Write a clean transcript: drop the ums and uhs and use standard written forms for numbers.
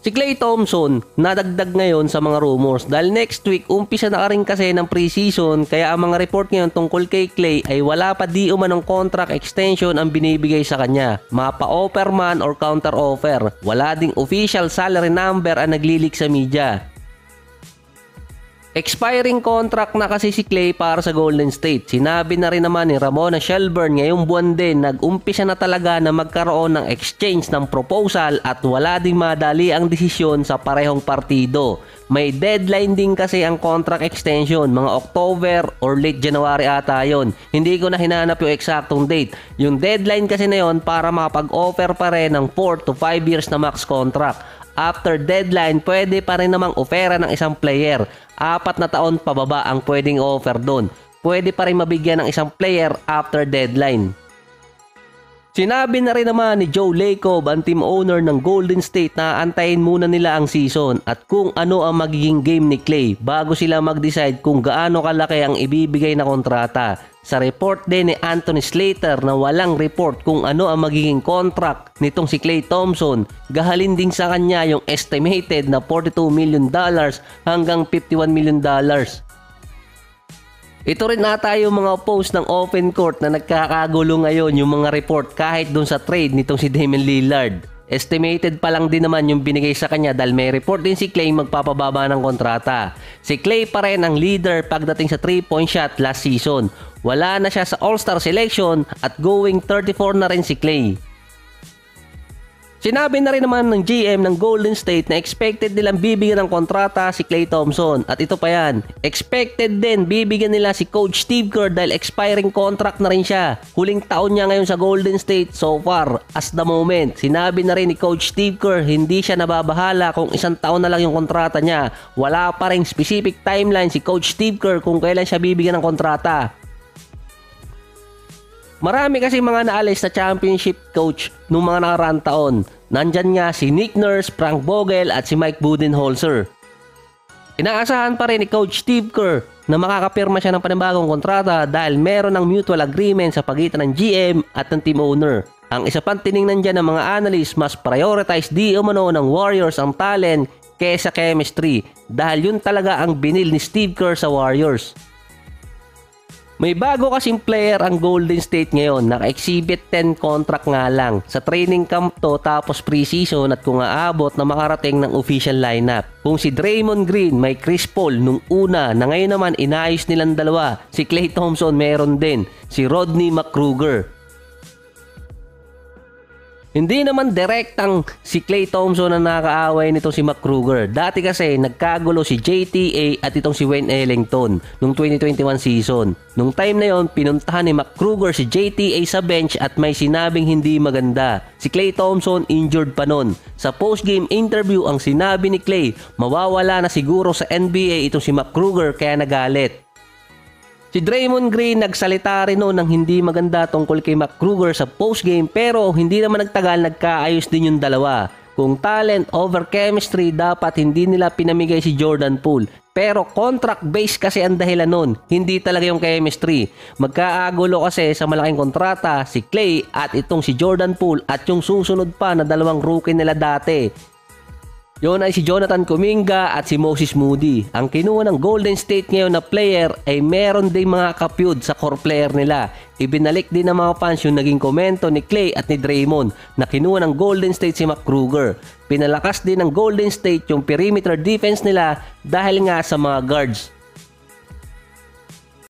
Si Klay Thompson, nadagdag ngayon sa mga rumors dahil next week umpisa na rin kasi ng preseason kaya ang mga report ngayon tungkol kay Klay ay wala pa di umanong contract extension ang binibigay sa kanya. Mapa-offer man or counter-offer. Wala ding official salary number ang naglilik sa media. Expiring contract na kasi si Klay para sa Golden State. Sinabi na rin naman ni Ramona Shelburne ngayong buwan din nag-umpisa na talaga na magkaroon ng exchange ng proposal at wala ding madali ang desisyon sa parehong partido. May deadline din kasi ang contract extension, mga October or late January ata yon. Hindi ko na hinanap yung eksaktong date. Yung deadline kasi na yon para makapag-offer pa rin ng 4 to 5 years na max contract. After deadline, pwede pa rin namang ofera ng isang player. 4 na taon pababa ang pwedeng offer doon. Pwede pa rin mabigyan ng isang player after deadline. Sinabi na rin naman ni Joe Lacob, ang team owner ng Golden State, na antayin muna nila ang season at kung ano ang magiging game ni Klay bago sila mag-decide kung gaano kalaki ang ibibigay na kontrata. Sa report din ni Anthony Slater na walang report kung ano ang magiging contract nitong si Klay Thompson, gahalin din sa kanya yung estimated na $42 million hanggang $51 million. Ito rin ata yung mga post ng open court na nagkakagulo ngayon yung mga report kahit dun sa trade nitong si Damian Lillard. Estimated pa lang din naman yung binigay sa kanya dahil may report din si Klay magpapababa ng kontrata. Si Klay pa rin ang leader pagdating sa 3-point shot last season. Wala na siya sa All-Star selection at going 34 na rin si Klay. Sinabi na rin naman ng GM ng Golden State na expected nilang bibigyan ng kontrata si Klay Thompson. At ito pa yan, expected din bibigyan nila si Coach Steve Kerr dahil expiring contract na rin siya. Huling taon niya ngayon sa Golden State so far as the moment. Sinabi na rin ni Coach Steve Kerr hindi siya nababahala kung 1 taon na lang yung kontrata niya. Wala pa rin specific timeline si Coach Steve Kerr kung kailan siya bibigyan ng kontrata. Marami kasi mga naalis na championship coach nung mga nakaraang taon. Nandyan nga si Nick Nurse, Frank Vogel at si Mike Budenholzer. Inaasahan pa rin ni Coach Steve Kerr na makakapirma siya ng panibagong kontrata dahil meron ng mutual agreement sa pagitan ng GM at ng team owner. Ang isa pang tiningnan dyan ng mga analyst, mas prioritize di umano ng Warriors ang talent kesa chemistry dahil yun talaga ang binil ni Steve Kerr sa Warriors. May bago kasing player ang Golden State ngayon, naka-exhibit 10 contract nga lang. Sa training camp to tapos preseason at kung aabot na makarating ng official lineup. Kung si Draymond Green, may Chris Paul nung una na ngayon naman inayos nilang dalawa. Si Klay Thompson meron din, si Rodney McGruder. Hindi naman direktang si Klay Thompson na nakaaway nitong si McGruder. Dati kasi nagkagulo si JTA at itong si Wayne Ellington nung 2021 season. Nung time na yon, pinuntahan ni McGruder si JTA sa bench at may sinabing hindi maganda. Si Klay Thompson injured pa nun. Sa post-game interview ang sinabi ni Klay, mawawala na siguro sa NBA itong si McGruder kaya nagalit. Si Draymond Green nagsalita rin noon ng hindi maganda tungkol kay McGruder sa postgame pero hindi naman nagtagal nagkaayos din yung dalawa. Kung talent over chemistry dapat hindi nila pinamigay si Jordan Poole. Pero contract base kasi ang dahilan nun, hindi talaga yung chemistry. Magkaagulo kasi sa malaking kontrata si Klay at itong si Jordan Poole at yung susunod pa na dalawang rookie nila dati. Yun ay si Jonathan Kuminga at si Moses Moody. Ang kinuha ng Golden State ngayon na player ay meron ding mga kapyud sa core player nila. Ibinalik din ng mga fans yung naging komento ni Klay at ni Draymond na kinuha ng Golden State si McGruder. Pinalakas din ng Golden State yung perimeter defense nila dahil nga sa mga guards.